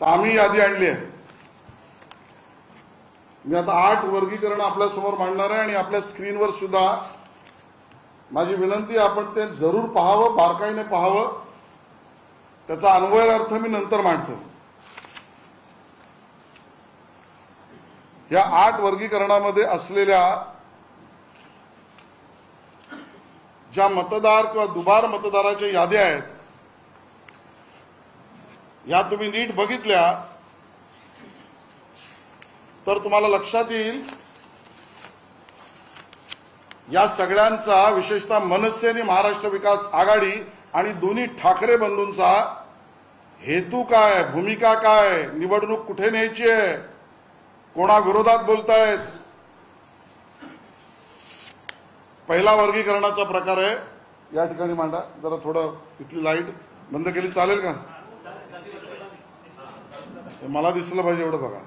तर आम्ही यादी आणली आहे. मी आता 8 वर्गीकरण आपल्या समोर मांडणार आहे आणि आपल्या स्क्रीनवर सुद्धा माझी विनंती आहे आपण ते जरूर पाहावं, बारकाईने पाहावं. त्याचा अन्वय अर्थ मी नंतर मांडतो. या 8 वर्गीकरणामध्ये असलेल्या ज्या मतदार किंवा दुबार मतदाराच्या याद्या आहेत या तुम्ही नीट बघितल्या तर तुम्हाला लक्षात येईल या सगळ्यांचा विशेषतः मनसे आणि महाराष्ट्र विकास आघाडी आणि दोन्ही ठाकरे बंधूंचा हेतू काय, भूमिका काय, निवडणूक कुठे न्यायची आहे, कोणा विरोधात बोलतायत. पहिला वर्गीकरणाचा प्रकार आहे या ठिकाणी मांडा. जरा थोडं इथली लाईट बंद केली चालेल का? मला दिसलं पाहिजे एवढं बघा.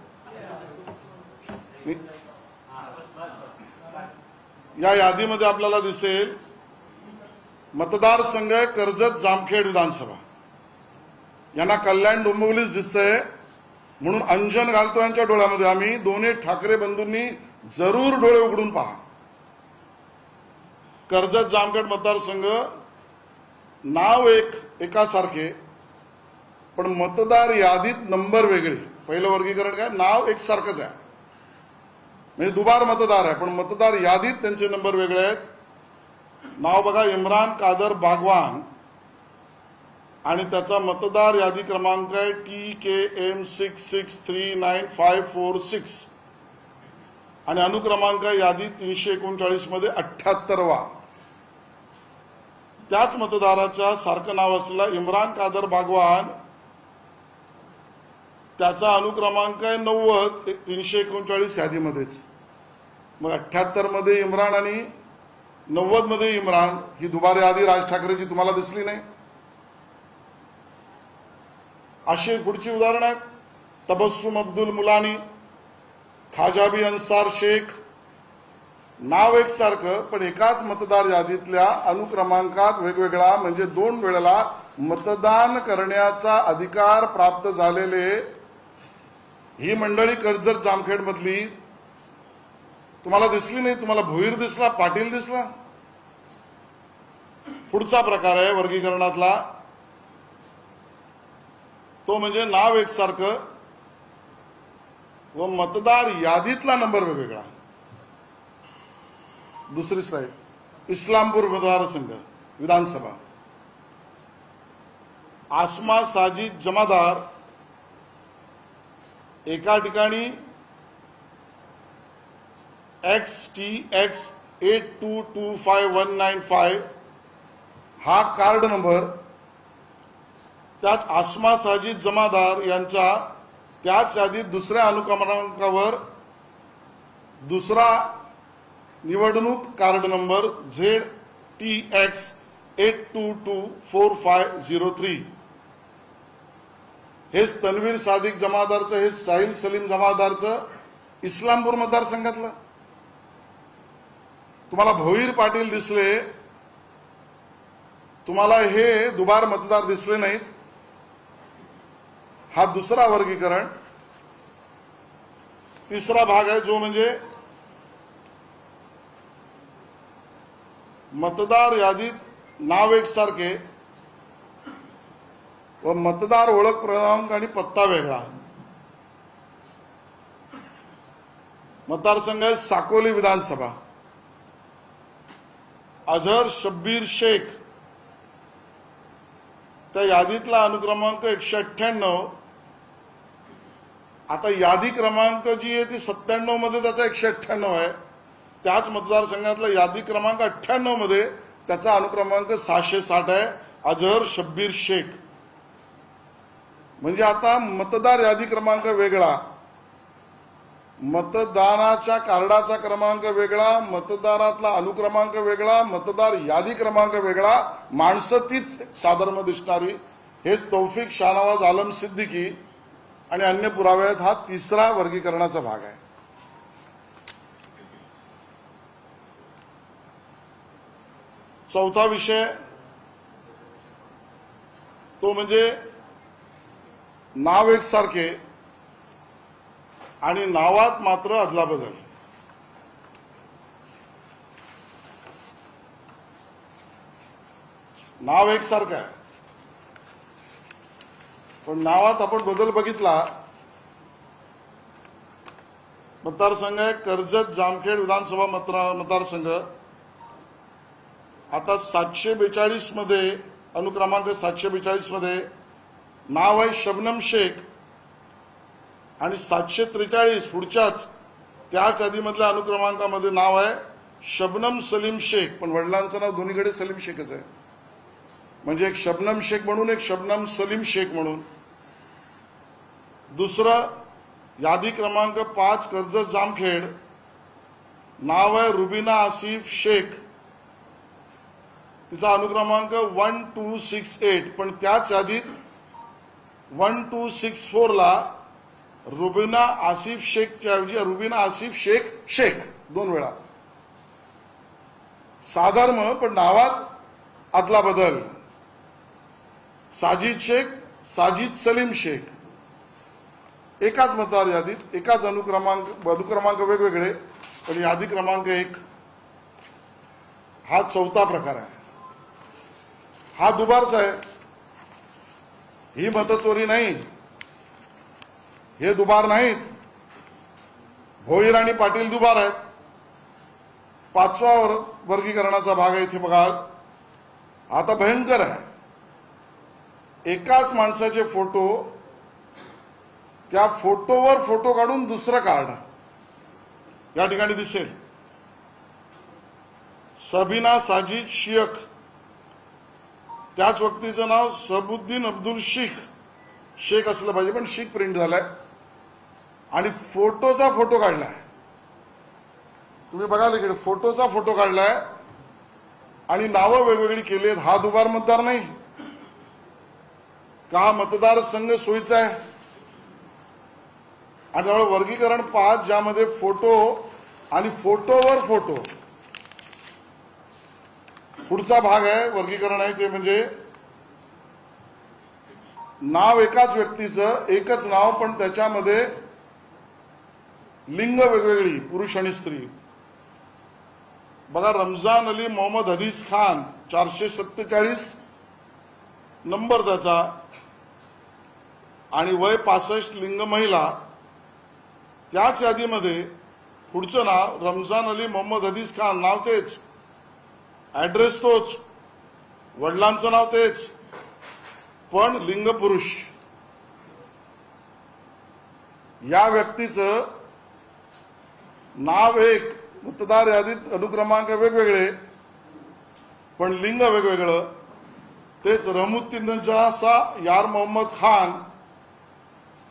या यादीमध्ये आपल्याला दिसेल मतदारसंघ कर्जत जामखेड विधानसभा. यांना कल्याण डोंबिवलीच दिसतंय म्हणून अंजन घालतो यांच्या डोळ्यामध्ये आम्ही. दोन्ही ठाकरे बंधूंनी जरूर डोळे उघडून पहा. कर्जत जामखेड मतदारसंघ नाव एकासारखे पण मतदार यादीत नंबर वेगळे. पहिलं वर्गीकरण काय, नाव एकसारखंच आहे म्हणजे दुबार मतदार आहे पण मतदार यादीत त्यांचे नंबर वेगळे आहेत. नाव बघा इम्रान कादर बागवान आणि त्याचा मतदार यादी क्रमांक आहे TKM 663956 आणि अनुक्रमांक यादी 339 मध्ये 78वा. त्याच मतदाराच्या सारखं नाव असलेला इम्रान कादर बागवान त्याचा अनुक्रमांक आहे 90 339 यादीमध्येच. मग 78 मध्ये इम्रान आणि 90 मध्ये इम्रान ही दुबार यादी राज ठाकरेची तुम्हाला दिसली नाही. अशी पुढची उदाहरणं आहेत. तबस्सुम अब्दुल मुलानी, खाजाबी अन्सार शेख. नाव एकसारखं पण एकाच मतदार यादीतल्या अनुक्रमांकात वेगवेगळा म्हणजे 2 वेळेला मतदान करण्याचा अधिकार प्राप्त झालेले ही मंडळी कर्जत जामखेड मधली तुम्हाला दिसली नाही. तुम्हाला भोईर दिसला, पाटील दिसला. पुढचा प्रकार आहे वर्गीकरणातला तो म्हणजे नाव एकसारखं व मतदार यादीतला नंबर वेगवेगळा. दुसरी स्लाइड. इस्लामपूर मतदारसंघ विधानसभा. आसमा साजिद जमादार एका ठिकाणी XTX 8225195 हा कार्ड नंबर. त्याच आसमा साजिद जमादार यांचा त्याच यादीत दुसऱ्या अनुक्रमांकावर दुसरा निवडणूक कार्ड नंबर ZTX 8224503. हेच तन्वीर सादिक जमादारचं, हे साहिल सलीम जमादारचं इस्लामपूर मतदारसंघातलं. तुम्हाला भोईर पाटील दिसले, तुम्हाला हे दुबार मतदार दिसले नाहीत. हा दुसरा वर्गीकरण. तिसरा भाग आहे जो म्हणजे मतदार यादीत नाव एकसारखे व मतदार ओळख क्रमांक आणि पत्ता वेगळा. मतदारसंघ आहे साकोली विधानसभा. अझहर शब्बीर शेख त्या यादीतला अनुक्रमांक 198. आता यादी क्रमांक जी आहे ती 97 मध्ये त्याचा 198 आहे. त्याच मतदारसंघातला यादी क्रमांक 98 मध्ये त्याचा अनुक्रमांक 660 आहे. अझहर शब्बीर शेख. म्हणजे आता मतदार यादी क्रमांक वेगळा, मतदानाच्या कार्डाचा क्रमांक वेगळा, मतदारातला अनुक्रमांक वेगळा, मतदार यादी क्रमांक वेगळा, माणसं तीच साधर्म दिसणारी. हेच तौफिक शाहनवाज आलम सिद्दीकी आणि अन्य पुरावे आहेत. हा तिसरा वर्गीकरणाचा भाग आहे. चौथा विषय तो म्हणजे नाव एकसारखे आणि नावात मात्र अदलाबदल. नाव एकसारखं आहे पण नावात आपण बदल बघितला. मतदारसंघ आहे कर्जत जामखेड विधानसभा मतदारसंघ. आता 742 मध्ये अनुक्रमांक 742 मध्ये नाव आहे शबनम शेख आणि 743 पुढच्याच त्याच यादीमधल्या अनुक्रमांकामध्ये नाव आहे शबनम सलीम शेख, पण वडिलांचं नाव दोन्हीकडे सलीम शेखच आहे. म्हणजे एक शबनम शेख म्हणून एक शबनम सलीम शेख म्हणून. दुसरं यादी क्रमांक 5 कर्जत जामखेड नाव आहे रुबीना आसिफ शेख, तिचा अनुक्रमांक 1268, पण त्याच यादीत 1264 ला रुबीना आसिफ शेखच्या ऐवजी रुबीना आसिफ शेख 2 वेळा. साधर्म पण नावात अदला बदल. साजिद शेख साजिद सलीम शेख, एकाच मतदार यादीत एकाच अनुक्रमांक वेगवेगळे पण यादी क्रमांक 1. हा चौथा प्रकार आहे. हा दुबारचा आहे. ही मतचोरी नाही, हे दुबार नाहीत. भोईर आणि पाटील दुबार आहेत. 5वा वर्गीकरणाचा भाग आहे इथे बघा. आता भयंकर आहे. एकाच माणसाचे फोटो, त्या फोटोवर फोटो काढून दुसरं कार्ड या ठिकाणी दिसेल. सबीना साजिद शेख, त्याच व्यक्तीचं नाव सबुद्दीन अब्दुल शेख असलं पाहिजे पण शेख प्रिंट झालाय आणि फोटोचा फोटो काढलाय. तुम्ही बघाल इकडे फोटोचा फोटो काढलाय आणि नावं वेगवेगळी केली आहेत. हा दुबार मतदार नाही का? हा मतदारसंघ सोयीचा आहे. आणि त्यामुळे वर्गीकरण 5 ज्यामध्ये फोटो आणि फोटोवर फोटो. पुढचा भाग आहे वर्गीकरण आहे ते म्हणजे नाव एकाच व्यक्तीचं एकच नाव पण त्याच्यामध्ये लिंग वेगवेगळी पुरुष आणि स्त्री. बघा रमजान अली मोहम्मद हदीस खान 447 नंबर त्याचा आणि वय 65 लिंग महिला. त्याच यादीमध्ये पुढचं नाव रमजान अली मोहम्मद हदीस खान, नाव तेच, ऍड्रेस तोच, वडिलांचं नाव तेच पण लिंग पुरुष. या व्यक्तीचं नाव एक, मतदार यादीत अनुक्रमांक वेगवेगळे पण लिंग वेगवेगळं. तेच रहमुद्दीन जहासा यार मोहम्मद खान,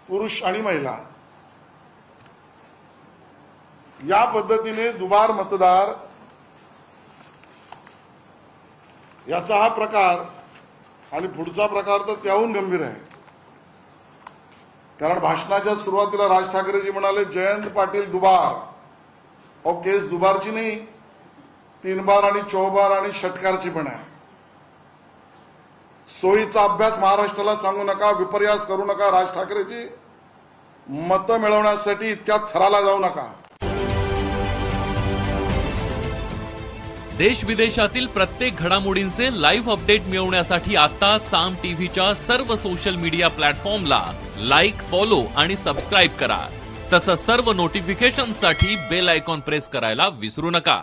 पुरुष आणि महिला. या पद्धतीने दुबार मतदार याचा हा प्रकार. आणि पुढचा प्रकार तर त्याहून गंभीर आहे. कारण भाषणाच्या सुरुवातीला राज ठाकरेजी म्हणाले जयंत पाटील दुबार. अहो केस दुबारची नाही, 3 बार आणि 4 बार आणि षटकारची पण आहे. सोयीचा अभ्यास महाराष्ट्राला सांगू नका, विपर्यास करू नका. राज ठाकरेजी मतं मिळवण्यासाठी इतक्या थराला जाऊ नका. देश विदेशातील प्रत्येक घडामोडींचे लाईव्ह अपडेट मिळवण्यासाठी आता साम टीव्हीच्या सर्व सोशल मीडिया प्लॅटफॉर्मला लाईक, फॉलो आणि सबस्क्राईब करा. तसंच सर्व नोटिफिकेशनसाठी बेल आयकॉन प्रेस करायला विसरू नका.